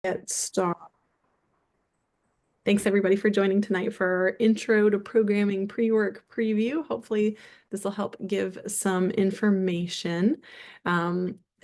Get started. Thanks everybody for joining tonight for our Intro to Programming Pre-Work Preview. Hopefully this will help give some information.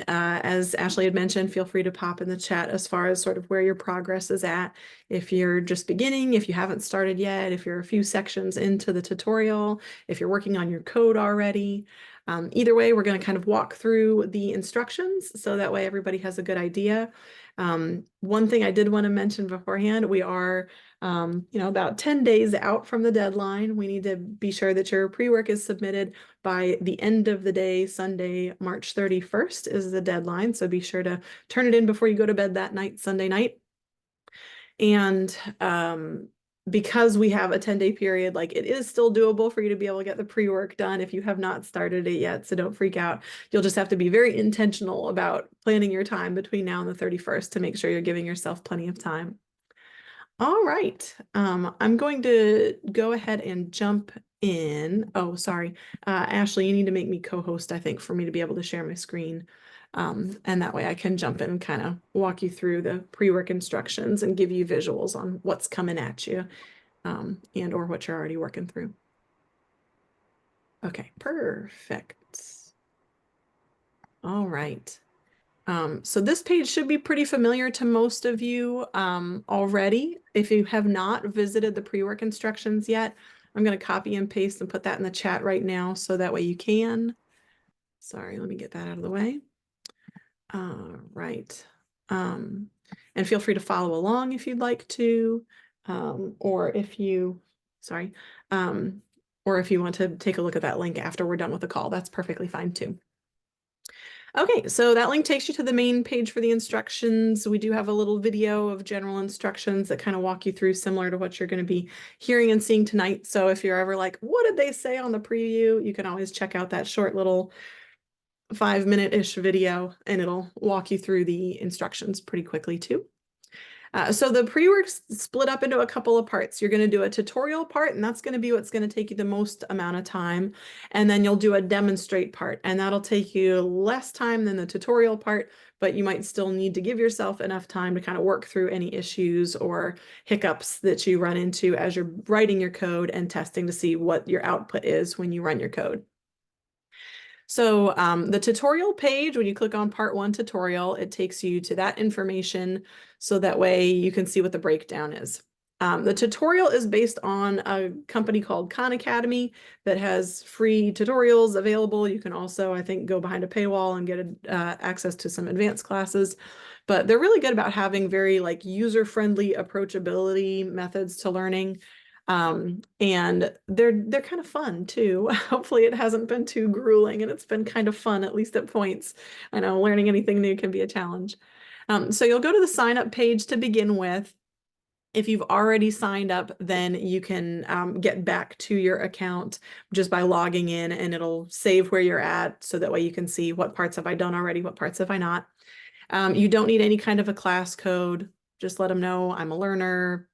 As Ashley had mentioned, feel free to pop in the chat as far as sort of where your progress is at. If you're just beginning, if you haven't started yet, if you're a few sections into the tutorial, if you're working on your code already. Either way, we're going to kind of walk through the instructions so that way everybody has a good idea. One thing I did want to mention beforehand, we are about 10 days out from the deadline. We need to be sure that your pre-work is submitted by the end of the day. Sunday, March 31st is the deadline. So be sure to turn it in before you go to bed that night, Sunday night. And because we have a 10-day period, like it is still doable for you to be able to get the pre-work done if you have not started it yet. So don't freak out. You'll just have to be very intentional about planning your time between now and the 31st to make sure you're giving yourself plenty of time. All right. I'm going to go ahead and jump in. Oh, sorry. Ashley, you need to make me co-host, I think, for me to be able to share my screen. And that way I can jump in and kind of walk you through the pre-work instructions and give you visuals on what's coming at you and or what you're already working through. Okay, perfect. All right. So this page should be pretty familiar to most of you already. If you have not visited the pre-work instructions yet, I'm going to copy and paste and put that in the chat right now so that way you can. Sorry, let me get that out of the way. Right. And feel free to follow along if you'd like to, or if you, sorry, or if you want to take a look at that link after we're done with the call, that's perfectly fine too. Okay, so that link takes you to the main page for the instructions. We do have a little video of general instructions that kind of walk you through similar to what you're going to be hearing and seeing tonight. So if you're ever like, what did they say on the preview? You can always check out that short little 5-minute-ish video and it'll walk you through the instructions pretty quickly too. So the pre-work's split up into a couple of parts. You're going to do a tutorial part, and that's going to be what's going to take you the most amount of time. And then you'll do a demonstrate part, and that'll take you less time than the tutorial part, but you might still need to give yourself enough time to kind of work through any issues or hiccups that you run into as you're writing your code and testing to see what your output is when you run your code. So the tutorial page, when you click on part 1 tutorial, it takes you to that information so that way you can see what the breakdown is. The tutorial is based on a company called Khan Academy that has free tutorials available. You can also, I think, go behind a paywall and get access to some advanced classes. But they're really good about having very like user-friendly approachability methods to learning. And they're kind of fun too. Hopefully it hasn't been too grueling and it's been kind of fun, at least at points. I know learning anything new can be a challenge. So you'll go to the sign up page to begin with. If you've already signed up, then you can get back to your account just by logging in and it'll save where you're at so that way you can see what parts have I done already, what parts have I not. You don't need any kind of a class code. Just let them know I'm a learner,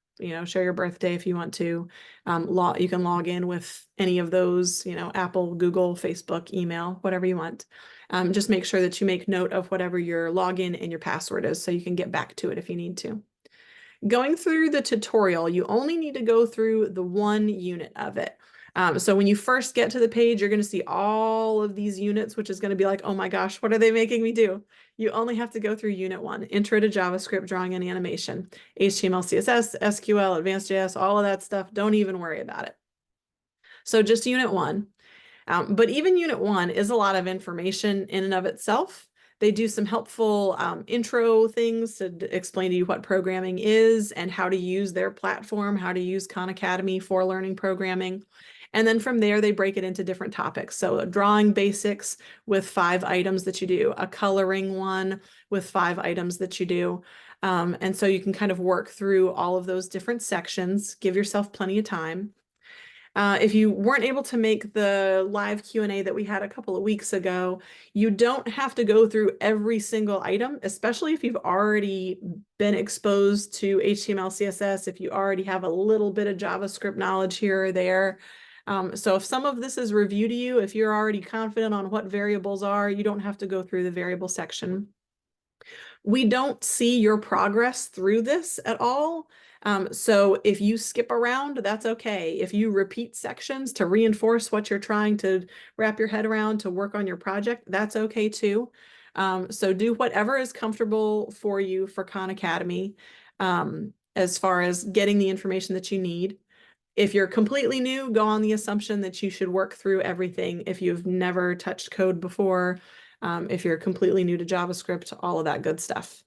share your birthday if you want to. You can log in with any of those, Apple, Google, Facebook, email, whatever you want. Just make sure that you make note of whatever your login and your password is so you can get back to it if you need to. Going through the tutorial, you only need to go through the one unit of it. So when you first get to the page, you're going to see all of these units, which is going to be like, oh my gosh, what are they making me do? You only have to go through unit 1, Intro to JavaScript, Drawing and Animation, HTML, CSS, SQL, Advanced JS, all of that stuff. Don't even worry about it. So just unit 1. But even unit 1 is a lot of information in and of itself. They do some helpful intro things to explain to you what programming is and how to use their platform, how to use Khan Academy for learning programming. And then from there, they break it into different topics. So a drawing basics with 5 items that you do, a coloring one with 5 items that you do. And so you can kind of work through all of those different sections, give yourself plenty of time. If you weren't able to make the live Q&A that we had a couple of weeks ago, you don't have to go through every single item, especially if you've already been exposed to HTML, CSS, if you already have a little bit of JavaScript knowledge here or there. So if some of this is review to you, if you're already confident on what variables are, you don't have to go through the variable section. We don't see your progress through this at all. So if you skip around, that's okay. If you repeat sections to reinforce what you're trying to wrap your head around to work on your project, that's okay too. So do whatever is comfortable for you for Khan Academy, as far as getting the information that you need. If you're completely new, go on the assumption that you should work through everything if you've never touched code before, if you're completely new to JavaScript, all of that good stuff.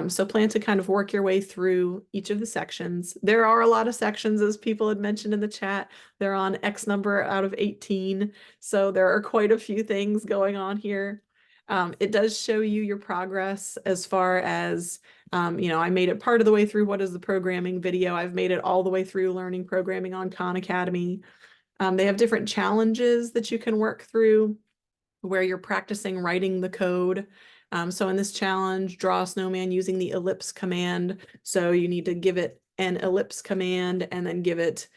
So plan to kind of work your way through each of the sections. There are a lot of sections, as people had mentioned in the chat. They're on X number out of 18. So there are quite a few things going on here. It does show you your progress as far as, I made it part of the way through What is the Programming video. I've made it all the way through learning programming on Khan Academy. They have different challenges that you can work through where you're practicing writing the code. So in this challenge, draw a snowman using the ellipse command. So you need to give it an ellipse command and then give it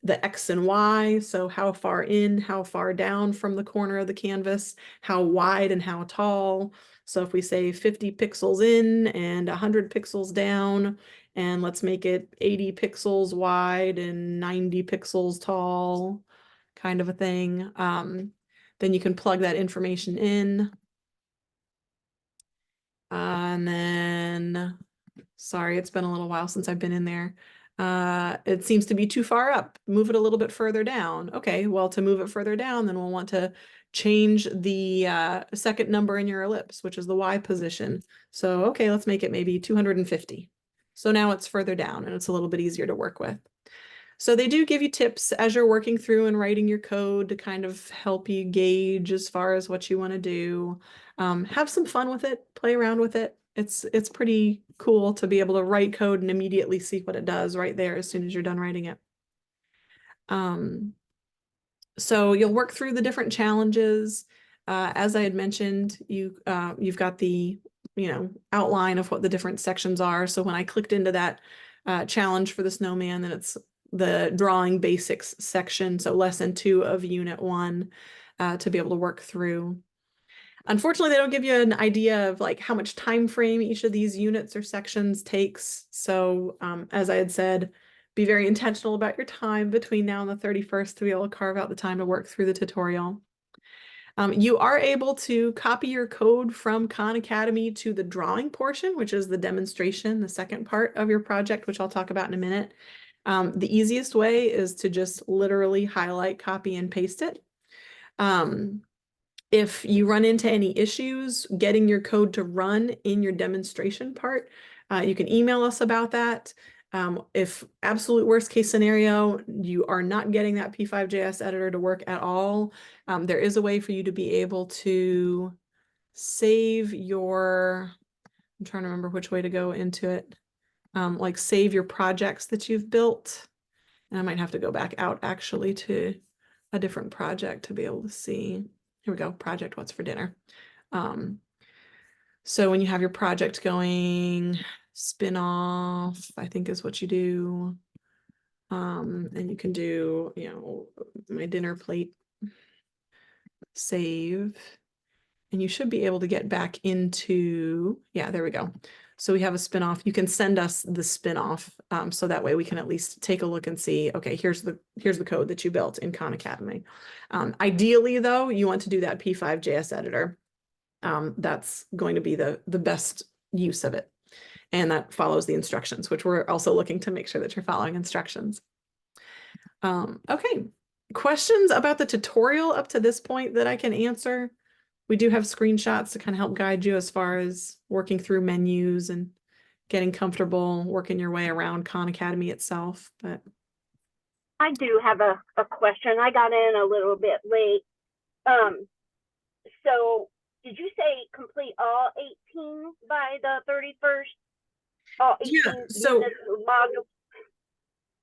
the X and Y. So how far in, how far down from the corner of the canvas, how wide and how tall. So if we say 50 pixels in and 100 pixels down, and let's make it 80 pixels wide and 90 pixels tall, kind of a thing. Then you can plug that information in. And then, sorry, it's been a little while since I've been in there. It seems to be too far up. Move it a little bit further down. Okay, well, to move it further down, then we'll want to change the second number in your ellipse, which is the Y position. So, okay, let's make it maybe 250. So now it's further down and it's a little bit easier to work with. So they do give you tips as you're working through and writing your code to kind of help you gauge as far as what you want to do. Have some fun with it, play around with it. It's pretty cool to be able to write code and immediately see what it does right there as soon as you're done writing it. So you'll work through the different challenges. As I had mentioned, you've got the outline of what the different sections are. So when I clicked into that challenge for the snowman, then it's the drawing basics section, so lesson 2 of unit 1, to be able to work through. Unfortunately, they don't give you an idea of like how much time frame each of these units or sections takes. So as I had said, be very intentional about your time between now and the 31st to be able to carve out the time to work through the tutorial. You are able to copy your code from Khan Academy to the drawing portion, which is the demonstration, the second part of your project, which I'll talk about in a minute. The easiest way is to just literally highlight, copy, and paste it. If you run into any issues getting your code to run in your demonstration part, you can email us about that. If absolute worst case scenario, you are not getting that P5JS editor to work at all, there is a way for you to be able to save your, I'm trying to remember which way to go into it, like save your projects that you've built. And I might have to go back out actually to a different project to be able to see. Here we go, project What's for Dinner. So when you have your project going, spin off, I think is what you do. And you can do, my dinner plate, save, and you should be able to get back into, yeah, there we go. So we have a spin-off. You can send us the spin-off, so that way we can at least take a look and see, okay, here's the code that you built in Khan Academy. Ideally, though, you want to do that P5JS editor. That's going to be the best use of it. And that follows the instructions, which we're also looking to make sure that you're following instructions. Okay, questions about the tutorial up to this point that I can answer? We do have screenshots to kind of help guide you as far as working through menus and getting comfortable, working your way around Khan Academy itself. But I do have a question. I got in a little bit late. So did you say complete all 18 by the 31st? All 18 yeah, so modules?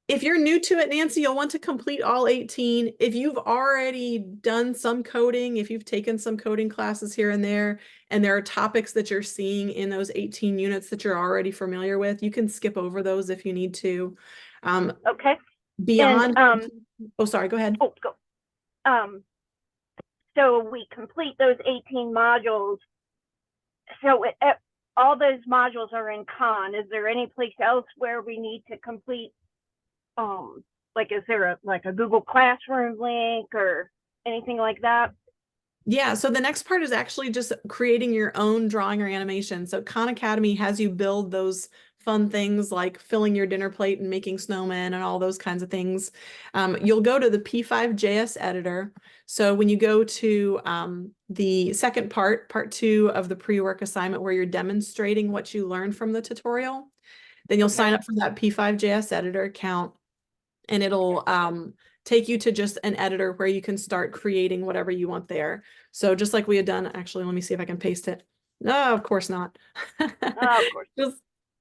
if you're new to it, Nancy, you'll want to complete all 18. If you've already done some coding, if you've taken some coding classes here and there are topics that you're seeing in those 18 units that you're already familiar with, you can skip over those if you need to. Okay. Beyond, and, oh, sorry, go ahead. Oh, go. So we complete those 18 modules. So all those modules are in Khan. Is there any place else where we need to complete, like, is there a Google Classroom link or anything like that? Yeah, so the next part is actually just creating your own drawing or animation. So Khan Academy has you build those fun things like filling your dinner plate and making snowmen and all those kinds of things. You'll go to the P5JS editor. So when you go to the second part 2 of the pre-work assignment where you're demonstrating what you learned from the tutorial, then you'll sign up for that P5JS editor account, and it'll take you to just an editor where you can start creating whatever you want there. So just like we had done, actually, let me see if I can paste it. No, of course not. Oh, of course.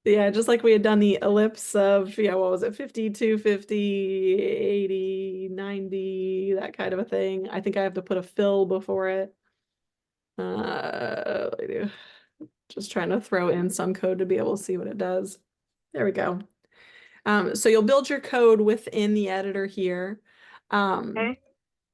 Just like we had done the ellipse of, what was it? 52, 50, 80, 90, that kind of a thing. I think I have to put a fill before it. I do. Just trying to throw in some code to be able to see what it does. There we go. So you'll build your code within the editor here. Okay.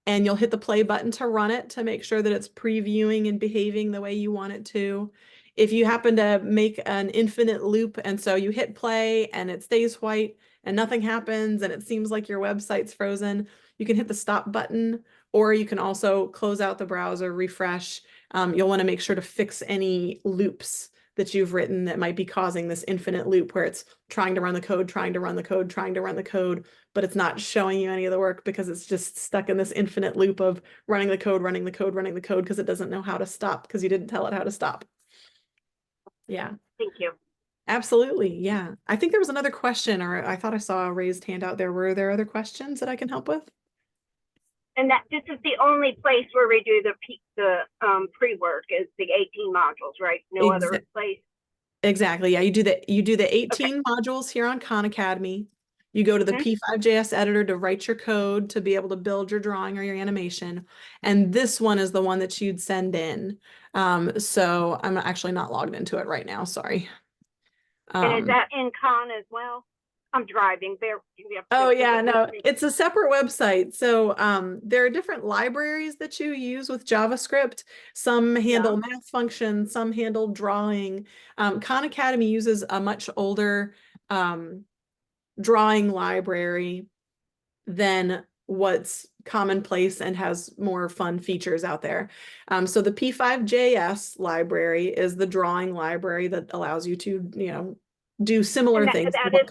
And you'll hit the play button to run it to make sure that it's previewing and behaving the way you want it to. If you happen to make an infinite loop and so you hit play and it stays white and nothing happens and it seems like your website's frozen, you can hit the stop button, or you can also close out the browser, refresh. You'll want to make sure to fix any loops that you've written that might be causing this infinite loop where it's trying to run the code, trying to run the code, trying to run the code, but it's not showing you any of the work because it's just stuck in this infinite loop of running the code, running the code, running the code because it doesn't know how to stop because you didn't tell it how to stop. Yeah. Thank you. Absolutely. Yeah. I think there was another question, or I thought I saw a raised hand out there. Were there other questions that I can help with? And that this is the only place where we do the pre-work is the 18 modules, right? No other place. Exactly. Yeah, you do the 18 modules here on Khan Academy. You go to the P5JS editor to write your code to be able to build your drawing or your animation. And this one is the one that you'd send in. So I'm actually not logged into it right now. Sorry. And is that in Khan as well? I'm driving. Oh yeah, no, it's a separate website. So there are different libraries that you use with JavaScript. Some handle math functions, some handle drawing. Khan Academy uses a much older drawing library than what's commonplace and has more fun features out there. So the P5JS library is the drawing library that allows you to, do similar things. That's a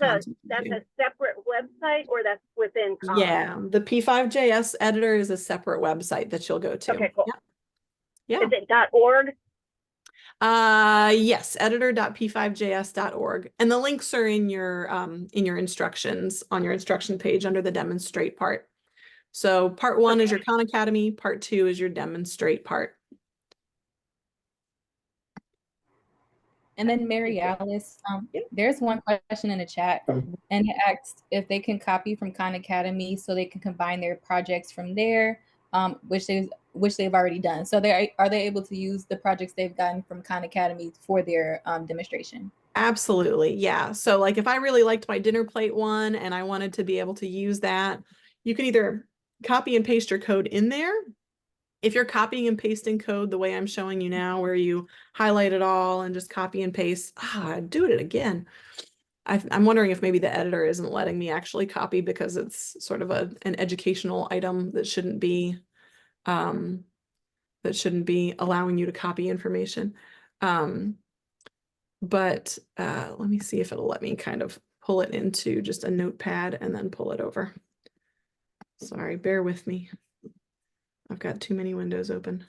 separate website, or that's within Khan? Yeah, the P5JS editor is a separate website that you'll go to. Okay, cool. Yeah. Is it .org? Yes, editor.p5js.org. And the links are in your instructions on your instruction page under the demonstrate part. So part 1 is your Khan Academy, part 2 is your demonstrate part. And then Mary Alice, there's one question in the chat, and it asked if they can copy from Khan Academy so they can combine their projects from there, which they've already done. So are they able to use the projects they've gotten from Khan Academy for their demonstration? Absolutely, yeah. So like if I really liked my dinner plate one and I wanted to be able to use that, you can either copy and paste your code in there. If you're copying and pasting code the way I'm showing you now, where you highlight it all and just copy and paste, do it again. I'm wondering if maybe the editor isn't letting me actually copy because it's sort of an educational item that shouldn't be allowing you to copy information. But let me see if it'll let me kind of pull it into just a notepad and then pull it over. Sorry, bear with me. I've got too many windows open.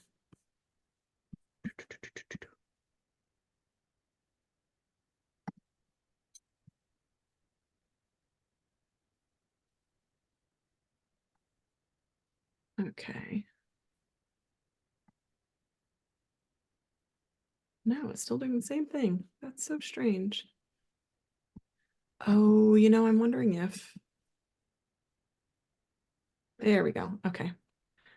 Okay. No, it's still doing the same thing. That's so strange. Oh, I'm wondering if. There we go. Okay.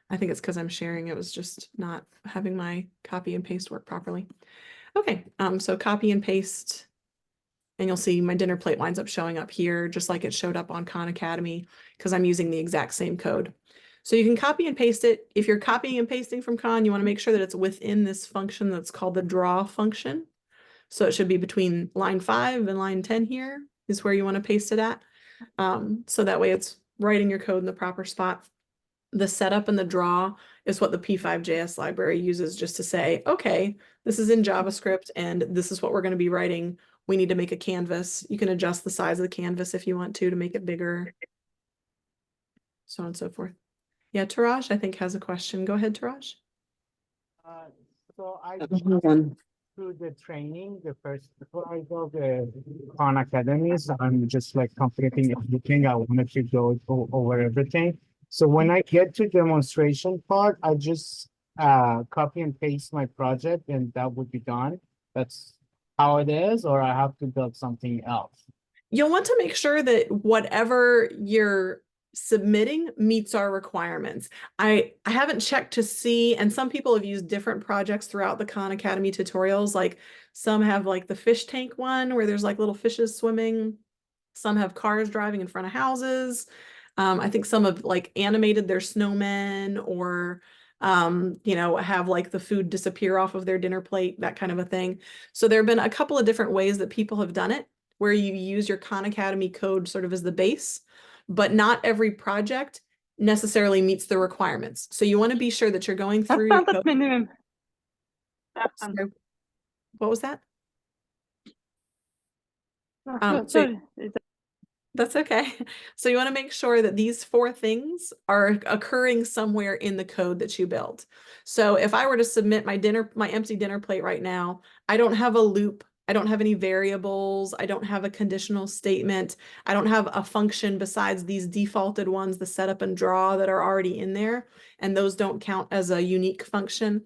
I think it's because I'm sharing. It was just not having my copy and paste work properly. Okay, so copy and paste, and you'll see my dinner plate winds up showing up here, just like it showed up on Khan Academy, because I'm using the exact same code. So you can copy and paste it. If you're copying and pasting from Khan, you want to make sure that it's within this function that's called the draw function, So it should be between line 5 and line 10 here is where you want to paste it at. So that way it's writing your code in the proper spot. The setup and the draw is what the P5JS library uses just to say, okay, this is in JavaScript and this is what we're going to be writing. We need to make a canvas. You can adjust the size of the canvas if you want to make it bigger. So on and so forth. Yeah, Taraj, I think has a question. Go ahead, Taraj. So I went through the training, the first before I go the Khan Academies, I'm just like completing everything. I wanted to go over everything. So when I get to demonstration part, I just copy and paste my project and that would be done. That's how it is, or I have to build something else. You'll want to make sure that whatever you're submitting meets our requirements. I haven't checked to see, and some people have used different projects throughout the Khan Academy tutorials. Like some have like the fish tank one where there's like little fishes swimming. Some have cars driving in front of houses. I think some have like animated their snowmen or have like the food disappear off of their dinner plate, that kind of a thing. So there have been a couple of different ways that people have done it where you use your Khan Academy code sort of as the base, but not every project necessarily meets the requirements. So you want to be sure that you're going through your code. Sorry, what was that? That's okay. So you want to make sure that these 4 things are occurring somewhere in the code that you built. So if I were to submit my empty dinner plate right now, I don't have a loop. I don't have any variables. I don't have a conditional statement. I don't have a function besides these defaulted ones, the setup and draw, that are already in there. And those don't count as a unique function.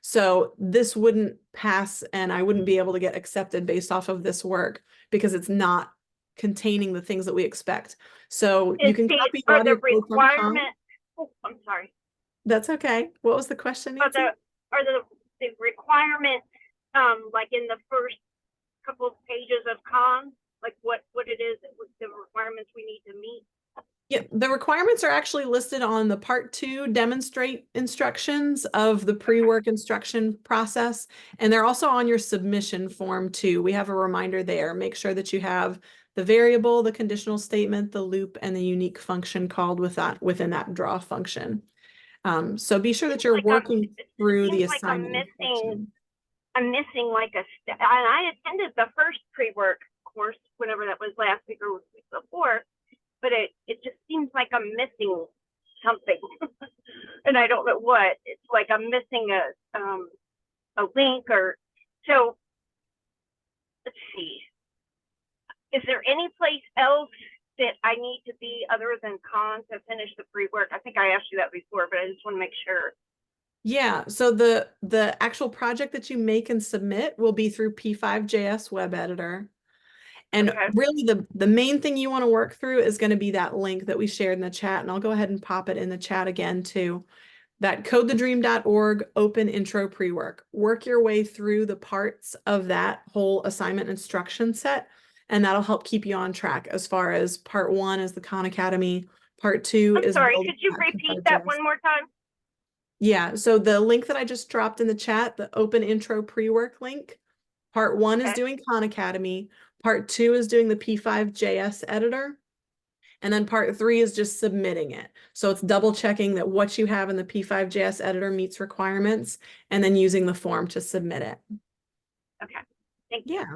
So this wouldn't pass and I wouldn't be able to get accepted based off of this work because it's not containing the things that we expect. So you can copy a lot of your code from Khan. requirement. Oh, I'm sorry. That's okay. What was the question, Nancy? Are the requirements like in the first couple of pages of Khan, like what it is, the requirements we need to meet? Yeah, the requirements are actually listed on the part 2 demonstrate instructions of the pre-work instruction process. And they're also on your submission form too. We have a reminder there. Make sure that you have the variable, the conditional statement, the loop, and the unique function called within that draw function. So be sure that you're working through the assignment. I'm missing like a step. And I attended the first pre-work course, whenever that was, last week or week before, but it just seems like I'm missing something. And I don't know what. It's like I'm missing a link or so. Let's see. Is there any place else that I need to be other than Khan to finish the pre-work? I think I asked you that before, but I just want to make sure. Yeah, so the actual project that you make and submit will be through P5JS web editor. And really the main thing you want to work through is going to be that link that we shared in the chat. And I'll go ahead and pop it in the chat again too. That codethedream.org open intro pre-work. Work your way through the parts of that whole assignment instruction set. And that'll help keep you on track as far as part 1 is the Khan Academy. Part 2 is— sorry, could you repeat that one more time? Yeah, so the link that I just dropped in the chat, the open intro pre-work link, part 1 is doing Khan Academy, part 2 is doing the P5JS editor, and then part 3 is just submitting it. So it's double checking that what you have in the P5JS editor meets requirements, and then using the form to submit it. Okay, thank you. Yeah,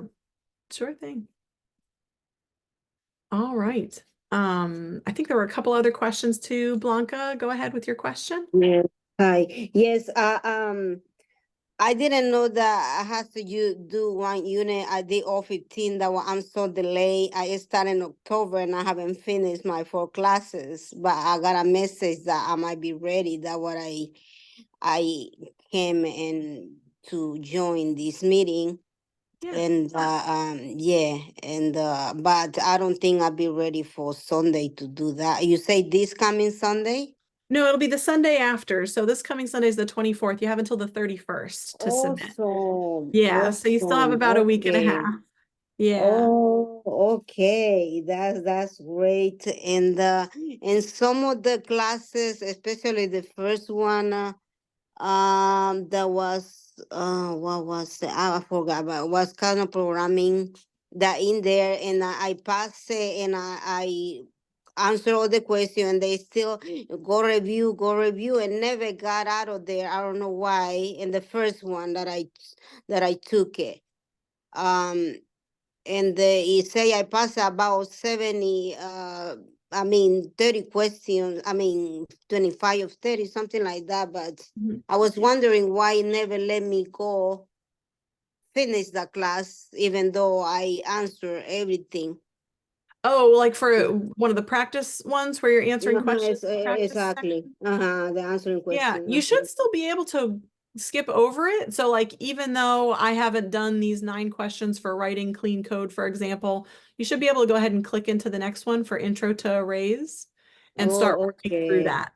sure thing. All right. I think there were a couple other questions too. Blanca, go ahead with your question. Yes. Hi. Yes. I didn't know that I had to do 1 unit. I did all 15. That I'm so delayed. I started in October and I haven't finished my 4 classes. But I got a message that I might be ready. That's what I came in to join this meeting. Yeah. And yeah, and but I don't think I'll be ready for Sunday to do that. You say this coming Sunday? No, it'll be the Sunday after. So this coming Sunday is the 24th. You have until the 31st to submit. Yeah, so you still have about a week and a half. Yeah. Oh, okay. That's great. And some of the classes, especially the first one, There was what was it? I forgot, but it was kind of programming that in there, and I passed it, and I answer all the questions, and they still go review, and never got out of there. I don't know why. In the first one that I took it, and he say I passed about 70. I mean 30 questions. I mean 25 of 30, something like that. But Mhm. I was wondering why it never let me go finish the class, even though I answer everything. Oh, like for one of the practice ones where you're answering questions. Practice Exactly. The answering Yeah, question. you should still be able to skip over it. So like even though I haven't done these 9 questions for writing clean code, for example, you should be able to go ahead and click into the next one for intro to arrays and start Oh, working through okay. that.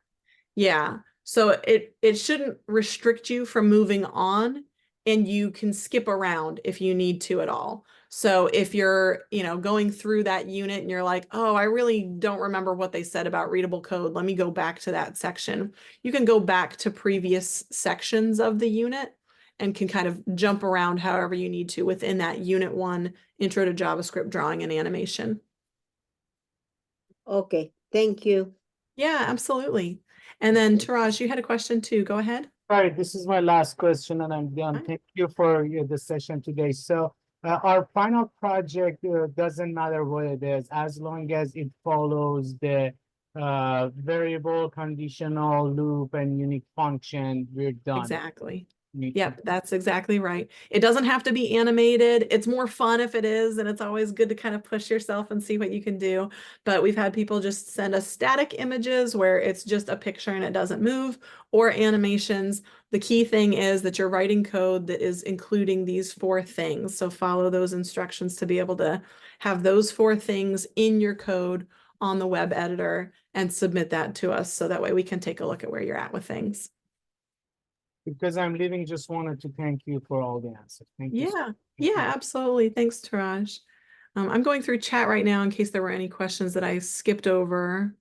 Yeah. So it shouldn't restrict you from moving on, and you can skip around if you need to at all. So if you're, going through that unit and you're like, "Oh, I really don't remember what they said about readable code. Let me go back to that section." You can go back to previous sections of the unit and can kind of jump around however you need to within that unit 1 intro to JavaScript drawing and animation. Okay. Thank you. Yeah, absolutely. And then Taraj, you had a question too. Go ahead. Right, this is my last question and I'm done. Fine. Thank you for the session today. So our final project doesn't matter what it is, as long as it follows the variable, conditional, loop, and unique function, we're done. Exactly. We- Yep, that's exactly right. It doesn't have to be animated. It's more fun if it is, and it's always good to kind of push yourself and see what you can do. But we've had people just send us static images where it's just a picture and it doesn't move, or animations. The key thing is that you're writing code that is including these 4 things. So follow those instructions to be able to have those 4 things in your code on the web editor and submit that to us so that way we can take a look at where you're at with things. Because I'm leaving, just wanted to thank you for all the answers. Thank you. Yeah, Thank yeah, you. absolutely. Thanks, Taraj. I'm going through chat right now in case there were any questions that I skipped over.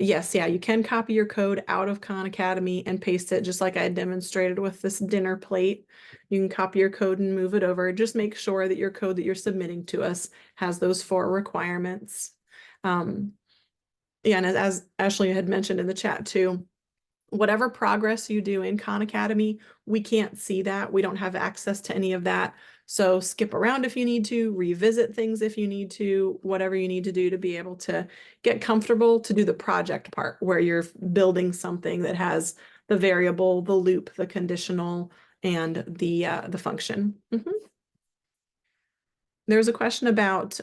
Yes, yeah, you can copy your code out of Khan Academy and paste it just like I demonstrated with this dinner plate. You can copy your code and move it over. Just make sure that your code that you're submitting to us has those 4 requirements. Yeah, and as Ashley had mentioned in the chat too, whatever progress you do in Khan Academy, we can't see that. We don't have access to any of that. So skip around if you need to, revisit things if you need to, whatever you need to do to be able to get comfortable to do the project part where you're building something that has the variable, the loop, the conditional, and the function. There's a question about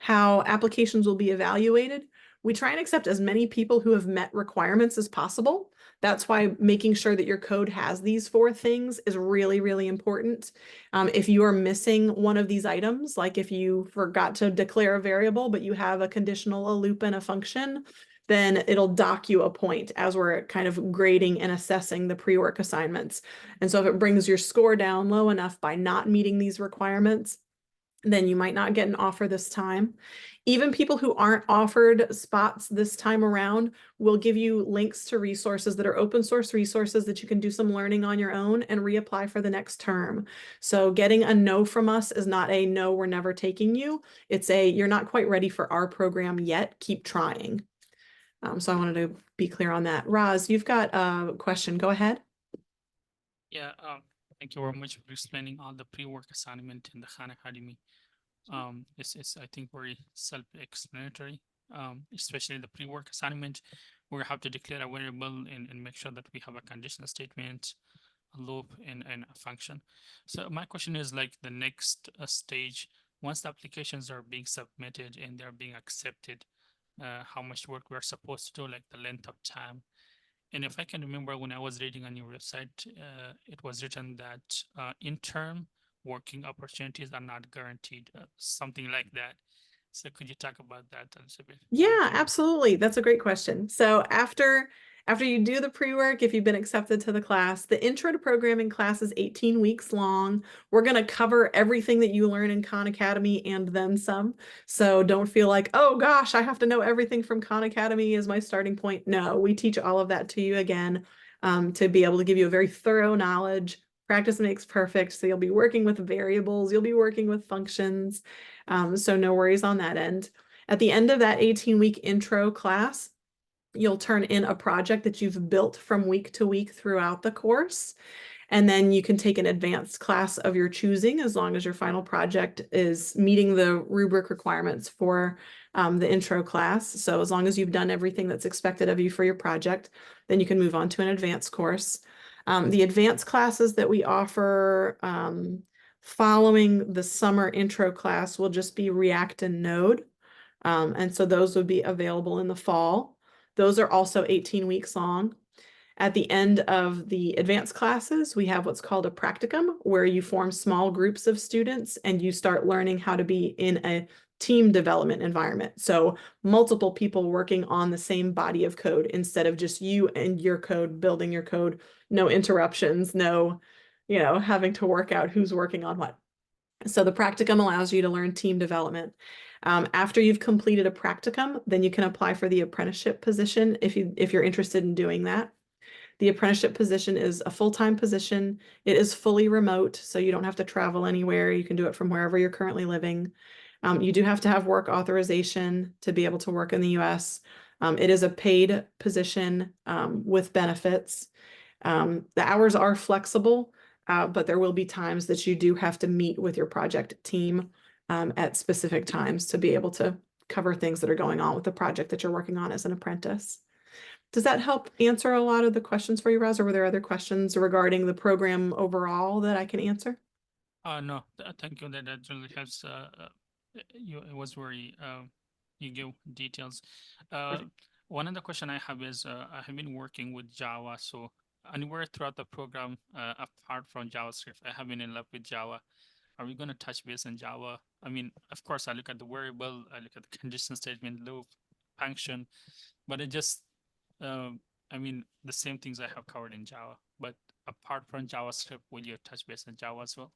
how applications will be evaluated. We try and accept as many people who have met requirements as possible. That's why making sure that your code has these 4 things is really, really important. If you are missing one of these items, like if you forgot to declare a variable, but you have a conditional, a loop, and a function, then it'll dock you a point as we're kind of grading and assessing the pre-work assignments. And so if it brings your score down low enough by not meeting these requirements, then you might not get an offer this time. Even people who aren't offered spots this time around will give you links to resources that are open source resources that you can do some learning on your own and reapply for the next term. So getting a no from us is not a no, we're never taking you. It's a you're not quite ready for our program yet. Keep trying. So I wanted to be clear on that. Roz, you've got a question. Go ahead. Yeah, thank you very much for explaining all the pre-work assignment in the Khan Academy. It's I think very self-explanatory, especially the pre-work assignment. We have to declare a variable and make sure that we have a conditional statement, a loop, and a function. So my question is like the next stage, once the applications are being submitted and they're being accepted, how much work we're supposed to do, like the length of time. And if I can remember when I was reading on your website, it was written that interim working opportunities are not guaranteed, something like that. So could you talk about that a little bit? Yeah, absolutely. That's a great question. So after you do the pre-work, if you've been accepted to the class, the intro to programming class is 18 weeks long. We're going to cover everything that you learn in Khan Academy and then some. So don't feel like, oh gosh, I have to know everything from Khan Academy as my starting point. No, we teach all of that to you again, to be able to give you a very thorough knowledge. Practice makes perfect. So you'll be working with variables, you'll be working with functions. So no worries on that end. At the end of that 18-week intro class, you'll turn in a project that you've built from week to week throughout the course. And then you can take an advanced class of your choosing as long as your final project is meeting the rubric requirements for the intro class. So as long as you've done everything that's expected of you for your project, then you can move on to an advanced course. The advanced classes that we offer following the summer intro class will just be React and Node. And so those would be available in the fall. Those are also 18 weeks long. At the end of the advanced classes, we have what's called a practicum, where you form small groups of students and you start learning how to be in a team development environment. So multiple people working on the same body of code instead of just you and your code, building your code, no interruptions, no, having to work out who's working on what. So the practicum allows you to learn team development. After you've completed a practicum, then you can apply for the apprenticeship position if you're interested in doing that. The apprenticeship position is a full-time position. It is fully remote, so you don't have to travel anywhere. You can do it from wherever you're currently living. You do have to have work authorization to be able to work in the US. It is a paid position with benefits. The hours are flexible, but there will be times that you do have to meet with your project team at specific times to be able to cover things that are going on with the project that you're working on as an apprentice. Does that help answer a lot of the questions for you, Roz, or were there other questions regarding the program overall that I can answer? No, thank you. That really helps. It was very you give details. One other question I have is I have been working with Java, so anywhere throughout the program, apart from JavaScript, I have been in love with Java. Are we going to touch base on Java? I mean, of course, I look at the variable, I look at the condition statement, loop, function, but it just, I mean, the same things I have covered in Java. But apart from JavaScript, will you touch base on Java as well?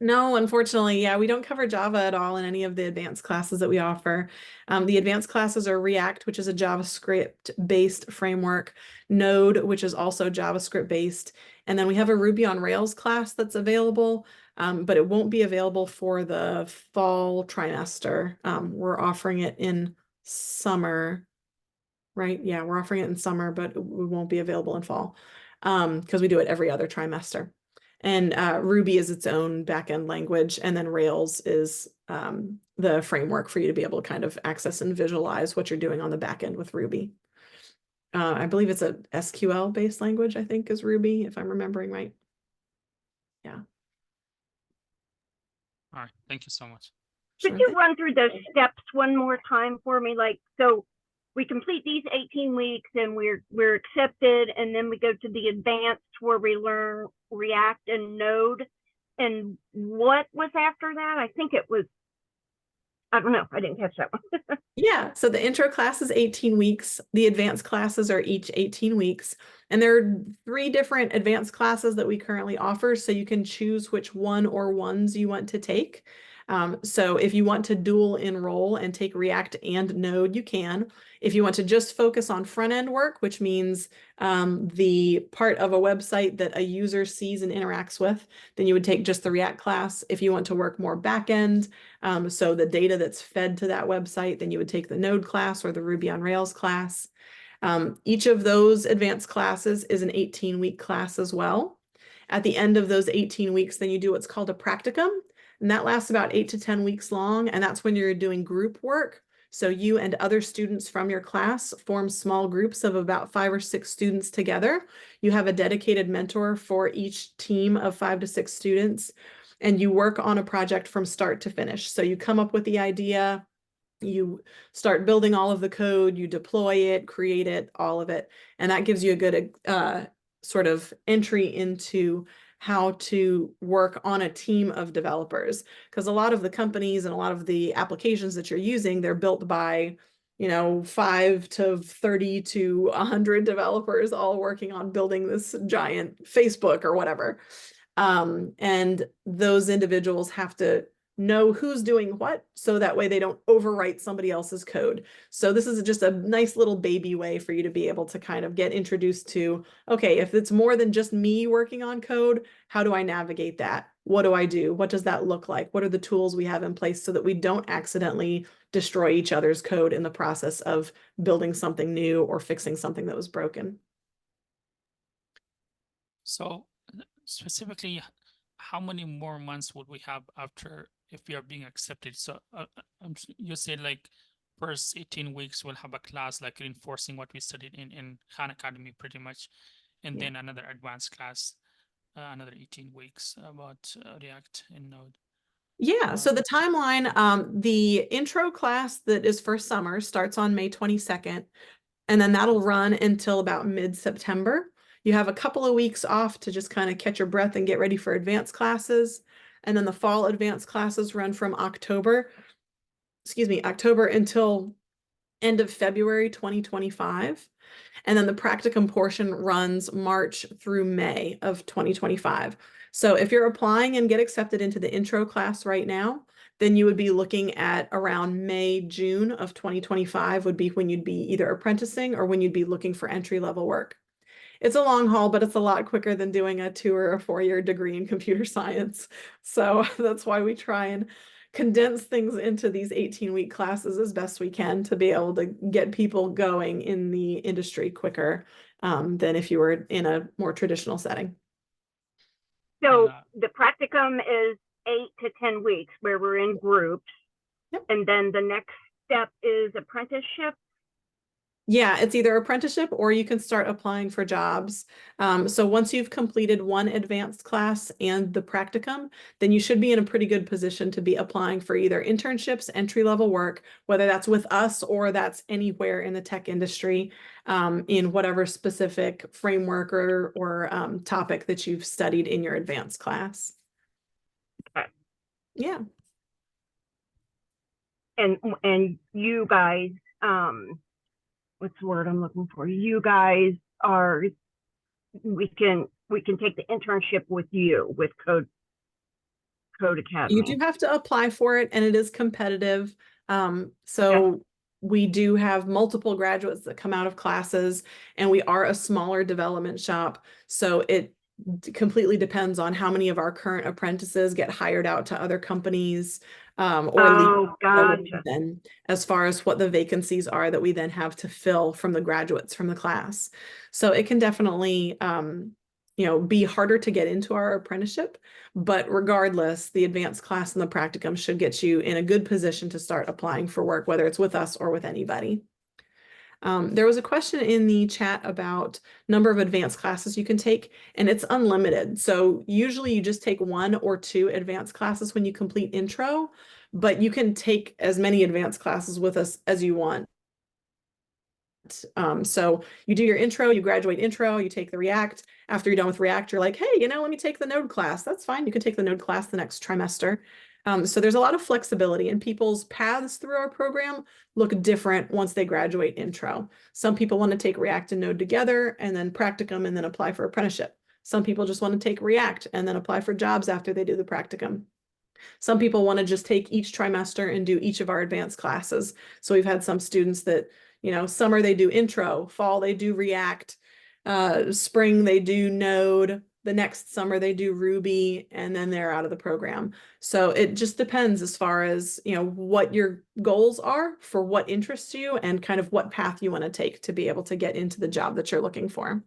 No, unfortunately, yeah, we don't cover Java at all in any of the advanced classes that we offer. The advanced classes are React, which is a JavaScript-based framework, Node, which is also JavaScript-based, and then we have a Ruby on Rails class that's available, but it won't be available for the fall trimester. We're offering it in summer, right? Yeah, we're offering it in summer, but we won't be available in fall because we do it every other trimester. And Ruby is its own backend language, and then Rails is the framework for you to be able to kind of access and visualize what you're doing on the backend with Ruby. I believe it's a SQL-based language, I think, is Ruby, if I'm remembering right. Yeah. All right, thank you so much. Could you run through those steps one more time for me? Like, so we complete these 18 weeks and we're accepted, and then we go to the advanced where we learn React and Node. And what was after that? I think it was, I don't know, I didn't catch that one. Yeah, so the intro class is 18 weeks. The advanced classes are each 18 weeks. And there are 3 different advanced classes that we currently offer, so you can choose which one or ones you want to take. So if you want to dual enroll and take React and Node, you can. If you want to just focus on front-end work, which means the part of a website that a user sees and interacts with, then you would take just the React class. If you want to work more back-end, so the data that's fed to that website, then you would take the Node class or the Ruby on Rails class. Each of those advanced classes is an 18-week class as well. At the end of those 18 weeks, then you do what's called a practicum. And that lasts about 8 to 10 weeks long. And that's when you're doing group work. So you and other students from your class form small groups of about 5 or 6 students together. You have a dedicated mentor for each team of 5 to 6 students, and you work on a project from start to finish. So you come up with the idea, you start building all of the code, you deploy it, create it, all of it. And that gives you a good sort of entry into how to work on a team of developers. Because a lot of the companies and a lot of the applications that you're using, they're built by, 5 to 30 to 100 developers all working on building this giant Facebook or whatever. And those individuals have to know who's doing what, so that way they don't overwrite somebody else's code. So this is just a nice little baby way for you to be able to kind of get introduced to, okay, if it's more than just me working on code, how do I navigate that? What do I do? What does that look like? What are the tools we have in place so that we don't accidentally destroy each other's code in the process of building something new or fixing something that was broken? So specifically, how many more months would we have after if we are being accepted? So you said like first 18 weeks we'll have a class like reinforcing what we studied in Khan Academy pretty much, and Yeah. then another advanced class, another 18 weeks about React and Node. Yeah, so the timeline, the intro class that is for summer starts on May 22nd, and then that'll run until about mid-September. You have a couple of weeks off to just kind of catch your breath and get ready for advanced classes. And then the fall advanced classes run from October until end of February 2025. And then the practicum portion runs March through May of 2025. So if you're applying and get accepted into the intro class right now, then you would be looking at around May, June of 2025 would be when you'd be either apprenticing or when you'd be looking for entry-level work. It's a long haul, but it's a lot quicker than doing a 2 or a 4-year degree in computer science. So that's why we try and condense things into these 18-week classes as best we can to be able to get people going in the industry quicker than if you were in a more traditional setting. So And, the practicum is 8 to 10 weeks where we're in groups. Yep. And then the next step is apprenticeship. Yeah, it's either apprenticeship or you can start applying for jobs. So once you've completed one advanced class and the practicum, then you should be in a pretty good position to be applying for either internships, entry-level work, whether that's with us or that's anywhere in the tech industry, in whatever specific framework or topic that you've studied in your advanced class. Okay. Yeah. And you guys, what's the word I'm looking for? You guys are, we can take the internship with you with Code Academy. You do have to apply for it, and it is competitive. So we do have multiple graduates that come out of classes, and we are a smaller development shop. So it completely depends on how many of our current apprentices get hired out to other companies, or leave Gotcha. then as far as what the vacancies are that we then have to fill from the graduates from the class. So it can definitely, be harder to get into our apprenticeship, but regardless, the advanced class and the practicum should get you in a good position to start applying for work, whether it's with us or with anybody. There was a question in the chat about number of advanced classes you can take, and it's unlimited. So usually you just take 1 or 2 advanced classes when you complete intro, but you can take as many advanced classes with us as you want. So you do your intro, you graduate intro, you take the React. After you're done with React, you're like, hey, let me take the Node class. That's fine. You can take the Node class the next trimester. So there's a lot of flexibility, and people's paths through our program look different once they graduate intro. Some people want to take React and Node together and then practicum and then apply for apprenticeship. Some people just want to take React and then apply for jobs after they do the practicum. Some people want to just take each trimester and do each of our advanced classes. So we've had some students that, summer they do intro, fall they do React, spring they do Node, the next summer they do Ruby, and then they're out of the program. So it just depends as far as, what your goals are for what interests you and kind of what path you want to take to be able to get into the job that you're looking for.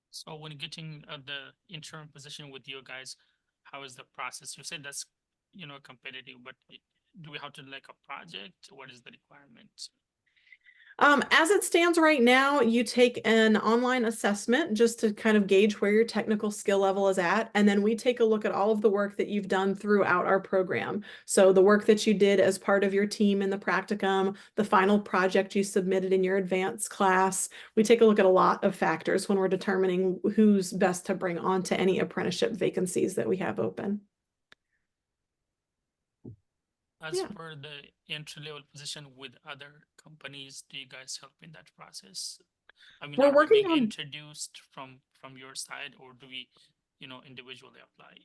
So when getting the intern position with you guys, how is the process? You said that's, competitive, but do we have to like a project? What is the requirement? As it stands right now, you take an online assessment just to kind of gauge where your technical skill level is at. And then we take a look at all of the work that you've done throughout our program. So the work that you did as part of your team in the practicum, the final project you submitted in your advanced class. We take a look at a lot of factors when we're determining who's best to bring on to any apprenticeship vacancies that we have open. As Yeah. per the entry-level position with other companies, do you guys help in that process? I mean, We're are we working being on- introduced from your side, or do we, individually apply?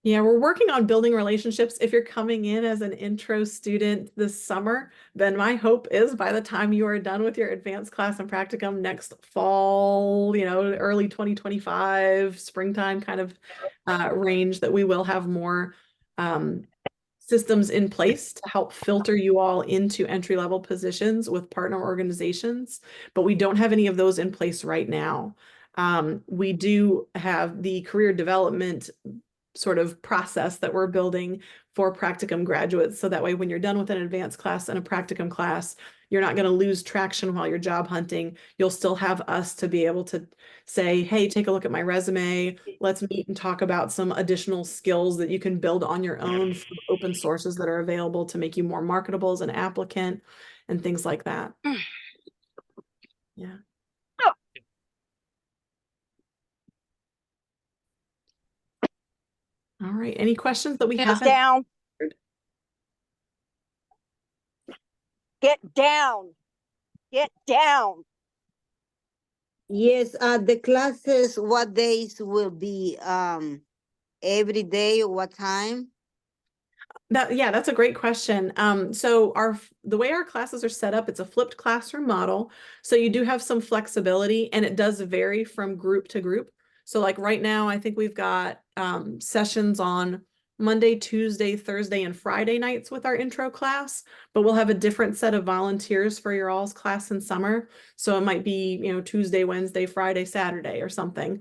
Yeah, we're working on building relationships. If you're coming in as an intro student this summer, then my hope is by the time you are done with your advanced class and practicum next fall, early 2025, springtime kind of range, that we will have more systems in place to help filter you all into entry-level positions with partner organizations, but we don't have any of those in place right now. We do have the career development sort of process that we're building for practicum graduates. So that way, when you're done with an advanced class and a practicum class, you're not going to lose traction while you're job hunting. You'll still have us to be able to say, hey, take a look at my resume. Let's meet and talk about some additional skills that you can build on your own from open sources that are available to make you more marketable as an applicant and things like that. Yeah. All right. Any questions that we Hands haven't? down. Get down. Get down. Yes, the classes, what days will be, every day, what time? That's a great question. So the way our classes are set up, it's a flipped classroom model. So you do have some flexibility, and it does vary from group to group. So like right now, I think we've got sessions on Monday, Tuesday, Thursday, and Friday nights with our intro class, but we'll have a different set of volunteers for your all's class in summer. So it might be, Tuesday, Wednesday, Friday, Saturday, or something.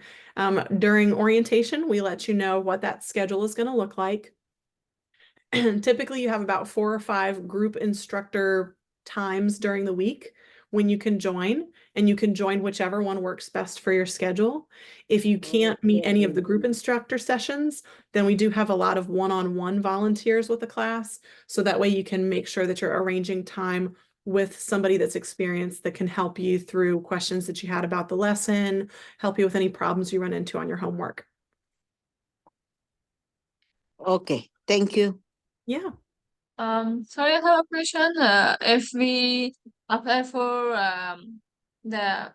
During orientation, we let you know what that schedule is going to look like. Typically, you have about 4 or 5 group instructor times during the week when you can join, and you can join whichever one works best for your schedule. If you can't meet any of the group instructor sessions, then we do have a lot of one-on-one volunteers with the class. So that way you can make sure that you're arranging time with somebody that's experienced that can help you through questions that you had about the lesson, help you with any problems you run into on your homework. Okay, thank you. Yeah. Sorry, I have a question. If we apply for the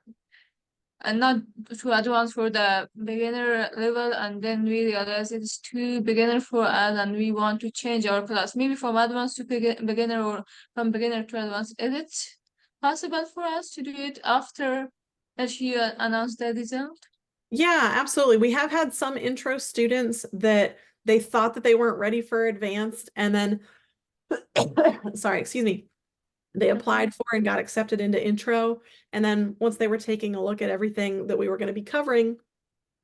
not too advanced for the beginner level, and then we realize it's too beginner for us, and we want to change our class, maybe from advanced to beginner, or from beginner to advanced, is it possible for us to do it after that you announce the result? Yeah, absolutely. We have had some intro students that they thought that they weren't ready for advanced, and then, sorry, excuse me, they applied for and got accepted into intro. And then once they were taking a look at everything that we were going to be covering,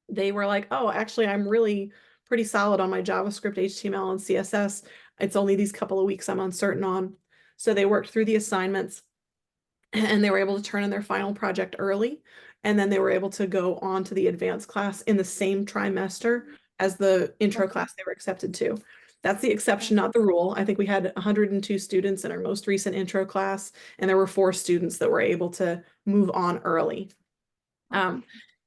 they were like, oh, actually, I'm really pretty solid on my JavaScript, HTML, and CSS. It's only these couple of weeks I'm uncertain on. So they worked through the assignments, and they were able to turn in their final project early. And then they were able to go on to the advanced class in the same trimester as the intro class they were accepted to. That's the exception, not the rule. I think we had 102 students in our most recent intro class, and there were 4 students that were able to move on early.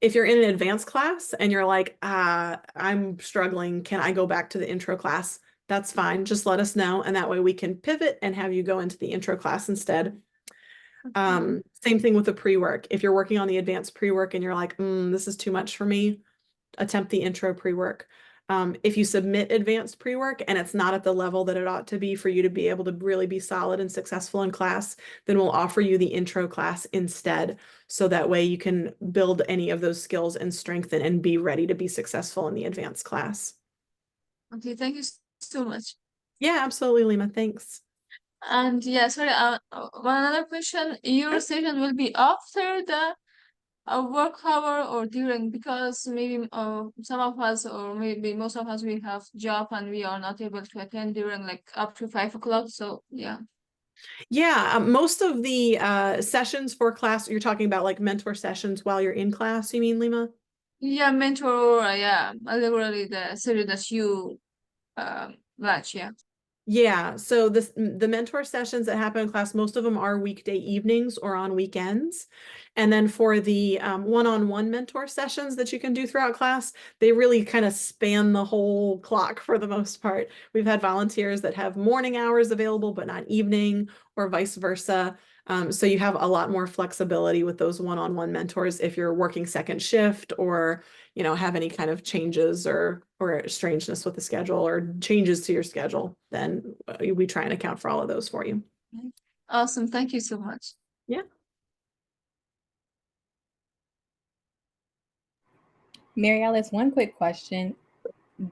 If you're in an advanced class and you're like, I'm struggling, can I go back to the intro class? That's fine. Just let us know, and that way we can pivot and have you go into the intro class instead. Same thing with the pre-work. If you're working on the advanced pre-work and you're like, this is too much for me, attempt the intro pre-work. If you submit advanced pre-work and it's not at the level that it ought to be for you to be able to really be solid and successful in class, then we'll offer you the intro class instead. So that way you can build any of those skills and strengthen and be ready to be successful in the advanced class. Okay, thank you so much. Yeah, absolutely, Lima. Thanks. And yeah, sorry, one other question. Your session will be after the work hour or during, because maybe some of us, or maybe most of us, we have job and we are not able to attend during like up to 5 o'clock. So yeah. Yeah, most of the sessions for class, you're talking about like mentor sessions while you're in class, you mean, Lima? Yeah, mentor, yeah, literally the series that you watch, yeah. Yeah, so the mentor sessions that happen in class, most of them are weekday evenings or on weekends. And then for the one-on-one mentor sessions that you can do throughout class, they really kind of span the whole clock for the most part. We've had volunteers that have morning hours available, but not evening, or vice versa. So you have a lot more flexibility with those one-on-one mentors if you're working second shift or have any kind of changes or strangeness with the schedule or changes to your schedule, then we try and account for all of those for you. Awesome. Thank you so much. Yeah. Mary Alice, one quick question.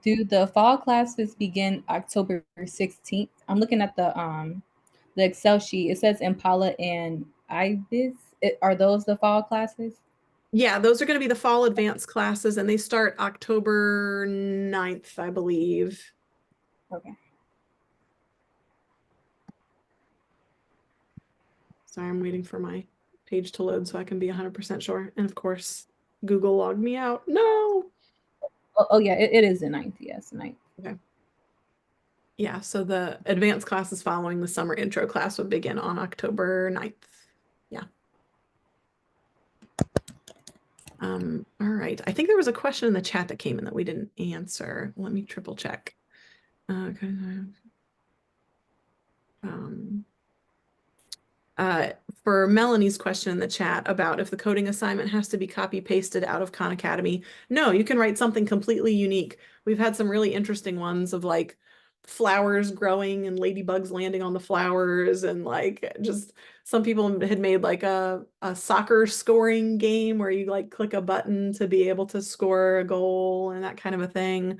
Do the fall classes begin October 16th? I'm looking at the Excel sheet. It says Impala and Ibis. Are those the fall classes? Yeah, those are going to be the fall advanced classes, and they start October 9th, I believe. Okay. Sorry, I'm waiting for my page to load so I can be 100% sure. And of course, Google logged me out. No. Oh yeah, it is the 9th. Yes, 9th. Okay. Yeah, so the advanced classes following the summer intro class would begin on October 9th. Yeah. All right. I think there was a question in the chat that came in that we didn't answer. Let me triple check. Okay. For Melanie's question in the chat about if the coding assignment has to be copy pasted out of Khan Academy. No, you can write something completely unique. We've had some really interesting ones of like flowers growing and ladybugs landing on the flowers, and like just some people had made like a soccer scoring game where you like click a button to be able to score a goal and that kind of a thing.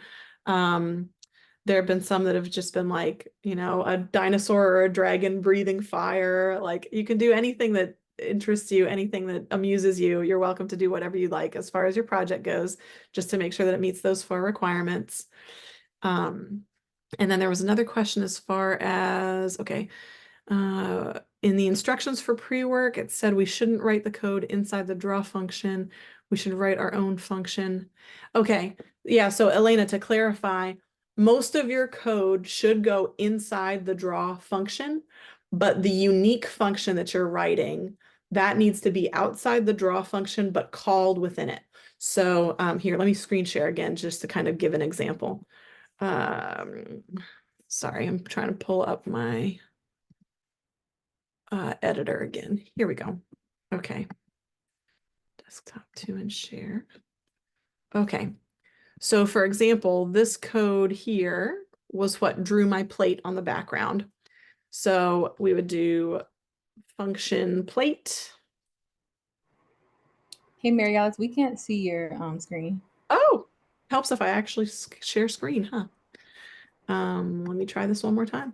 There have been some that have just been like, a dinosaur or a dragon breathing fire. Like you can do anything that interests you, anything that amuses you. You're welcome to do whatever you like as far as your project goes, just to make sure that it meets those 4 requirements. And then there was another question as far as, okay, in the instructions for pre-work, it said we shouldn't write the code inside the draw function. We should write our own function. Okay, yeah, so Elena, to clarify, most of your code should go inside the draw function, but the unique function that you're writing, that needs to be outside the draw function, but called within it. So here, let me screen share again, just to kind of give an example. Sorry, I'm trying to pull up my editor again. Here we go. Okay. Desktop 2 and share. Okay. So for example, this code here was what drew my plate on the background. So we would do function plate. Hey, Mary Alice, we can't see your screen. Oh, helps if I actually share screen, huh? Let me try this one more time.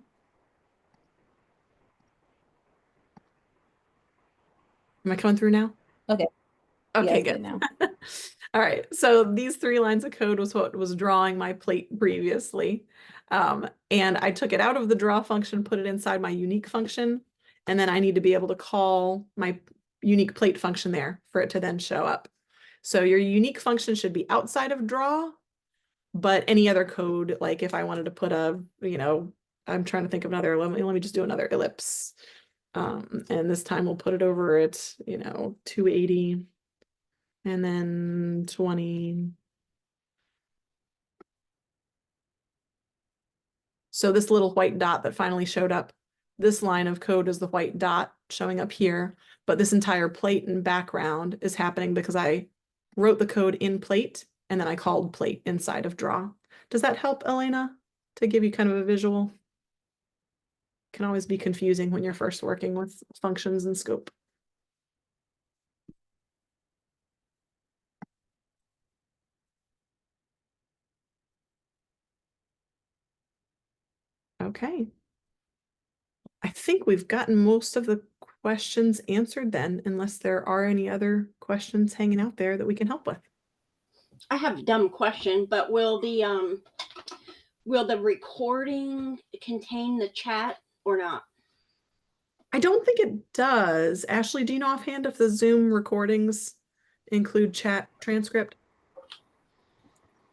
Am I coming through now? Okay. Okay, Yeah, good. now. All right, so these 3 lines of code was what was drawing my plate previously. And I took it out of the draw function, put it inside my unique function, and then I need to be able to call my unique plate function there for it to then show up. So your unique function should be outside of draw, but any other code, like if I wanted to put a, I'm trying to think of another, let me just do another ellipse. And this time we'll put it over at, 280. And then 20. So this little white dot that finally showed up, this line of code is the white dot showing up here, but this entire plate and background is happening because I wrote the code in plate and then I called plate inside of draw. Does that help, Elena, to give you kind of a visual? Can always be confusing when you're first working with functions and scope. Okay. I think we've gotten most of the questions answered then, unless there are any other questions hanging out there that we can help with. I have a dumb question, but will the recording contain the chat or not? I don't think it does. Ashley, do you know offhand if the Zoom recordings include chat transcript?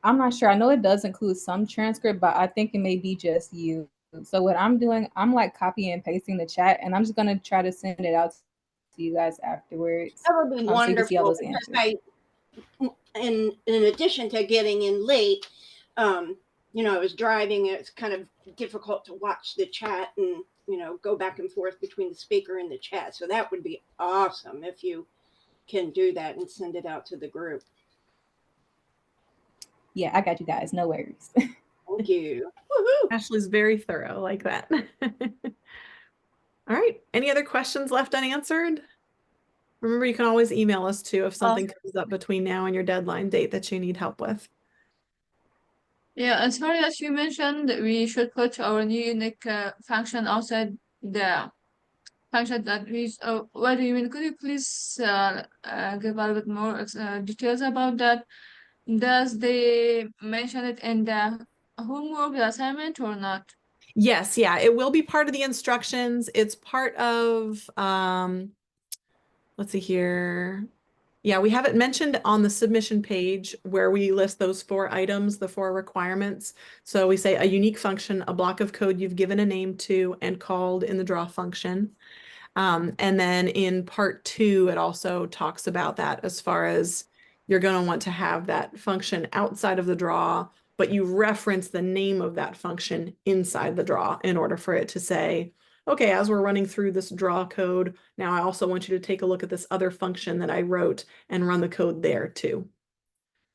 I'm not sure. I know it does include some transcript, but I think it may be just you. So what I'm doing, I'm like copying and pasting the chat, and I'm just gonna try to send it out to you guys afterwards. That would be So you can see all wonderful those because answers. in addition to getting in late, I was driving. It's kind of difficult to watch the chat and, go back and forth between the speaker and the chat. So that would be awesome if you can do that and send it out to the group. Yeah, I got you guys. No worries. Thank you. Woohoo! Ashley's very thorough like that. All right. Any other questions left unanswered? Remember, you can always email us too if something comes up between now and your deadline date that you need help with. Yeah, as far as you mentioned, we should put our new unique function outside the function that we. What do you mean? Could you please give a little bit more details about that? Does they mention it in the homework, the assignment, or not? Yes, yeah, it will be part of the instructions. It's part of, let's see here. Yeah, we have it mentioned on the submission page where we list those 4 items, the 4 requirements. So we say a unique function, a block of code you've given a name to and called in the draw function. And then in part 2, it also talks about that as far as you're going to want to have that function outside of the draw, but you reference the name of that function inside the draw in order for it to say, okay, as we're running through this draw code, now I also want you to take a look at this other function that I wrote and run the code there too.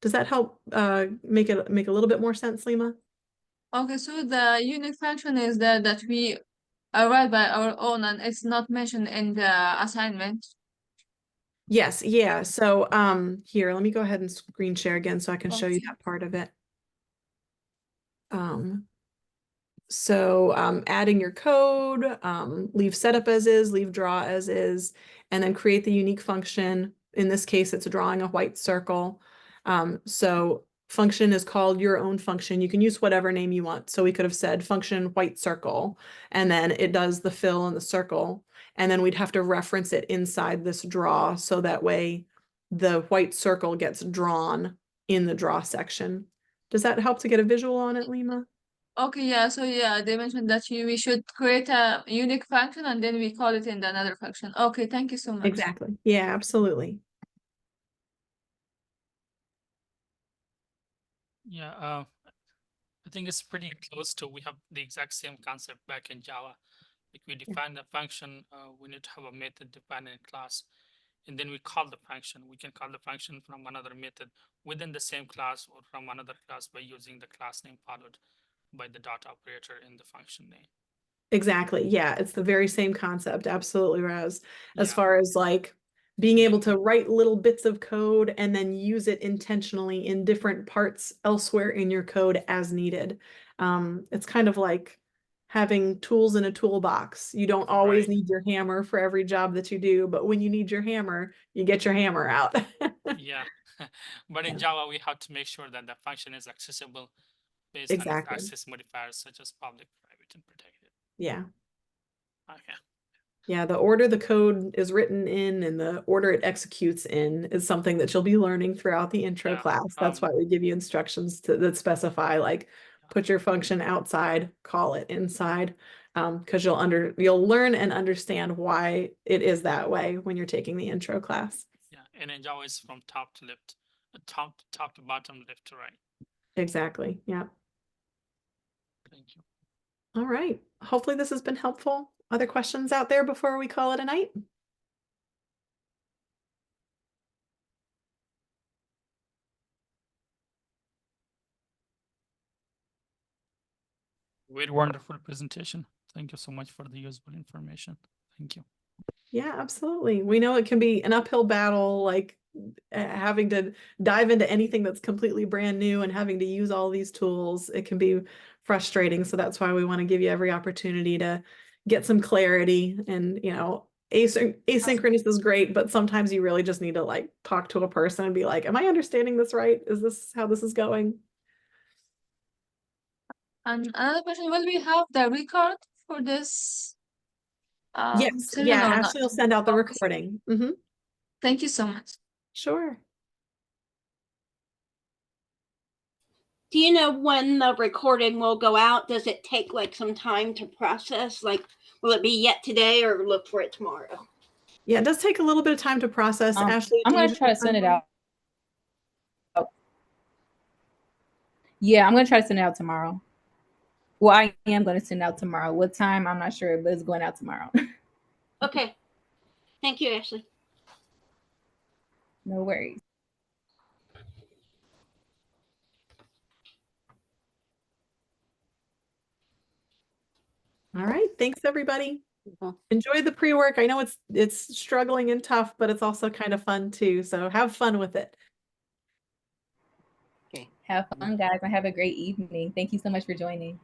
Does that help make a little bit more sense, Lima? Okay, so the unique function is that we write by our own, and it's not mentioned in the assignment. Yes, yeah. So here, let me go ahead and screen share again so I can show you Okay. that part of it. So adding your code, leave setup as is, leave draw as is, and then create the unique function. In this case, it's drawing a white circle. So function is called your own function. You can use whatever name you want. So we could have said function white circle, and then it does the fill in the circle. And then we'd have to reference it inside this draw. So that way the white circle gets drawn in the draw section. Does that help to get a visual on it, Lima? Okay, yeah, so yeah, they mentioned that we should create a unique function and then we call it in another function. Okay, thank you so much. Exactly. Yeah, absolutely. Yeah, I think it's pretty close to, we have the exact same concept back in Java. Like we define the function, we need to have a method defined in class, and then we call the function. We can call the function from another method within the same class or from another class by using the class name followed by the dot operator in the function name. Exactly. Yeah, it's the very same concept. Absolutely, Raz. As Yeah. far as like being able to write little bits of code and then use it intentionally in different parts elsewhere in your code as needed. It's kind of like having tools in a toolbox. You don't always Right. need your hammer for every job that you do, but when you need your hammer, you get your hammer out. Yeah, but in Yeah. Java, we have to make sure that the function is accessible based on its Exactly. access modifiers such as public, private, and protected. Yeah. Okay. Yeah, the order the code is written in and the order it executes in is something that you'll be learning throughout the intro Yeah, class. That's why we give you instructions that specify like put your function outside, call it inside, because you'll learn and understand why it is that way when you're taking the intro class. Yeah, and in Java, it's from top to left, top to bottom, left to right. Exactly. Yeah. Thank you. All right. Hopefully this has been helpful. Other questions out there before we call it a night? Very wonderful presentation. Thank you so much for the useful information. Thank you. Yeah, absolutely. We know it can be an uphill battle, like having to dive into anything that's completely brand new and having to use all these tools. It can be frustrating. So that's why we want to give you every opportunity to get some clarity. And, asynchronous is great, but sometimes you really just need to like talk to a person and be like, am I understanding this right? Is this how this is going? And another question, will we have the record for this Yes, send yeah, or not? Ashley will send out the Okay. recording. Thank you so much. Sure. Do you know when the recording will go out? Does it take like some time to process? Like, will it be yet today or look for it tomorrow? Yeah, it does take a little bit of time to process. Ashley, I'm do you gonna try to send it have out. Yeah, I'm gonna try to send it out tomorrow. Well, I am gonna send it out tomorrow. What time? I'm not sure, but it's going out tomorrow. Okay. Thank you, Ashley. No worries. All right, thanks everybody. Mhm. Enjoy the pre-work. I know it's struggling and tough, but it's also kind of fun too. So have fun with it. Have fun, guys, and have a great evening. Thank you so much for joining.